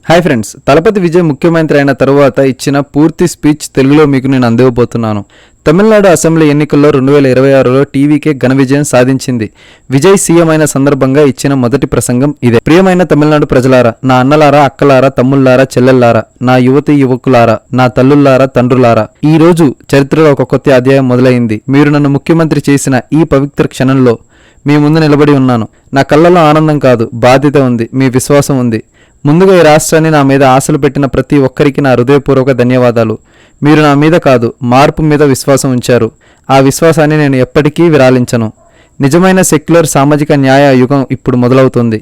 Hi friends, Thalapathy Vijay ముఖ్యమంత్రి అయిన తరువాత ఇచ్చిన పూర్తి స్పీచ్ తెలుగులో మీకు నేను అందివ్వబోతున్నాను. తమిళనాడు అసెంబ్లీ ఎన్నికల్లో 2026లో టీవీకే ఘన విజయం సాధించింది. విజయ్ సీఎం అయిన సందర్భంగా ఇచ్చిన మొదటి ప్రసంగం ఇదే. ప్రియమైన తమిళనాడు ప్రజలారా, నా అన్నలారా, అక్కలారా, తమ్ముళ్లారా, చెల్లెల్లారా, నా యువతి యువకులారా, నా తల్లుల్లారా, తండ్రులారా, ఈ రోజు చరిత్రలో ఒక కొత్త అధ్యాయం మొదలైంది. మీరు నన్ను ముఖ్యమంత్రి చేసిన ఈ పవిత్ర క్షణంలో మీ ముందు నిలబడి ఉన్నాను. నా కళ్ళలో ఆనందం కాదు, బాధ్యత ఉంది, మీ విశ్వాసం ఉంది. ముందుగా ఈ రాష్ట్రాన్ని నా మీద ఆశలు పెట్టిన ప్రతి ఒక్కరికి నా హృదయపూర్వక ధన్యవాదాలు. మీరు నా మీద కాదు, మార్పు మీద విశ్వాసం ఉంచారు. ఆ విశ్వాసాన్ని నేను ఎప్పటికీ విరాలించను. నిజమైన సెక్యులర్ సామాజిక న్యాయ యుగం ఇప్పుడు మొదలవుతుంది.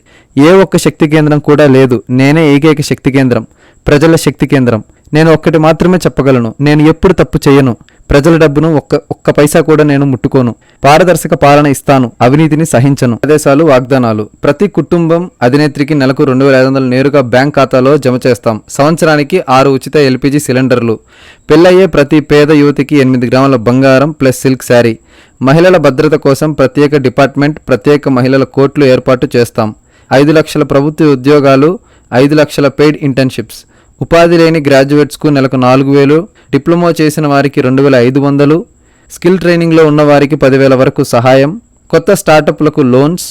ఏ ఒక్క శక్తి కేంద్రం కూడా లేదు. నేనే ఏకైక శక్తి కేంద్రం, ప్రజల శక్తి కేంద్రం. నేను ఒక్కటి మాత్రమే చెప్పగలను, నేను ఎప్పుడు తప్పు చేయను. ప్రజల డబ్బును ఒక్క పైసా కూడా నేను ముట్టుకోను. పారదర్శక పాలన ఇస్తాను, అవినీతిని సహించను. ఆదేశాలు, వాగ్దానాలు. ప్రతి కుటుంబం అధినేత్రికి నెలకు 2500 నేరుగా బ్యాంక్ ఖాతాలో జమ చేస్తాం. సంవత్సరానికి 6 ఉచిత ఎల్పీజీ సిలిండర్లు. పెళ్ళయ్యే ప్రతి పేద యువతికి 8 గ్రాముల బంగారం ప్లస్ సిల్క్ శారీ. మహిళల భద్రత కోసం ప్రత్యేక డిపార్ట్మెంట్, ప్రత్యేక మహిళల కోర్టులు ఏర్పాటు చేస్తాం. 5 లక్షల ప్రభుత్వ ఉద్యోగాలు, 5 లక్షల పెయిడ్ ఇంటర్న్షిప్స్. ఉపాధి లేని గ్రాడ్యుయేట్స్కు నెలకు 4000, డిప్లొమా చేసిన వారికి 2500, స్కిల్ ట్రైనింగ్లో ఉన్న వారికి 10,000 వరకు సహాయం. కొత్త స్టార్టప్లకు లోన్స్.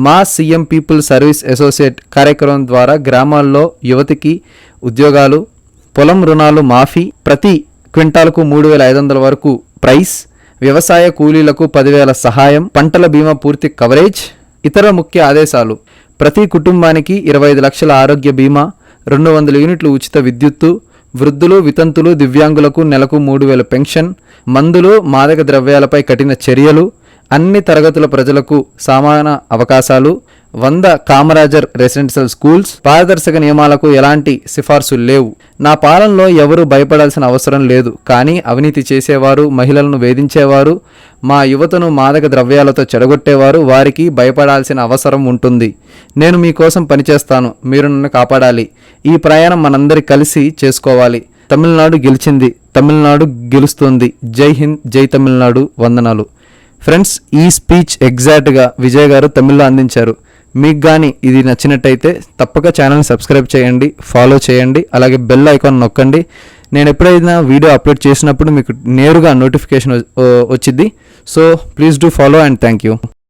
మా సీఎం పీపుల్ సర్వీస్ అసోసియేట్ కార్యక్రమం ద్వారా గ్రామాల్లో యువతికి ఉద్యోగాలు. పొలం రుణాలు మాఫీ. ప్రతి క్వింటాలకు 3,500 వరకు ప్రైస్. వ్యవసాయ కూలీలకు 10,000 సహాయం. పంటల బీమా పూర్తి కవరేజ్. ఇతర ముఖ్య ఆదేశాలు. ప్రతి కుటుంబానికి 25 లక్షల ఆరోగ్య బీమా, 200 యూనిట్లు ఉచిత విద్యుత్తు. వృద్ధులు, వితంతులు, దివ్యాంగులకు నెలకు 3,000 పెన్షన్. మందులు, మాదక ద్రవ్యాలపై కఠిన చర్యలు. అన్ని తరగతుల ప్రజలకు సమాన అవకాశాలు. 100 కామరాజర్ రెసిడెన్షియల్ స్కూల్స్. పారదర్శక నియమాలకు ఎలాంటి సిఫార్సులు లేవు. నా పాలనలో ఎవరూ భయపడాల్సిన అవసరం లేదు. కానీ అవినీతి చేసేవారు, మహిళలను వేధించేవారు, మా యువతను మాదక ద్రవ్యాలతో చెడగొట్టేవారు, వారికి భయపడాల్సిన అవసరం ఉంటుంది. నేను మీకోసం పనిచేస్తాను. మీరు నన్ను కాపాడాలి. ఈ ప్రయాణం మనందరి కలిసి చేసుకోవాలి. తమిళనాడు గెలిచింది, తమిళనాడు గెలుస్తుంది. జై హింద్, జై తమిళనాడు. వందనాలు. ఫ్రెండ్స్, ఈ స్పీచ్ ఎగ్జాక్ట్గా విజయ్ గారు తమిళ్లో అందించారు. మీకు కానీ ఇది నచ్చినట్టయితే తప్పక ఛానల్ని సబ్స్క్రైబ్ చేయండి, ఫాలో చేయండి, అలాగే బెల్ ఐకాన్ నొక్కండి. నేను ఎప్పుడైనా వీడియో అప్లోడ్ చేసినప్పుడు మీకు నేరుగా నోటిఫికేషన్ వచ్చింది. So please do follow and thank you.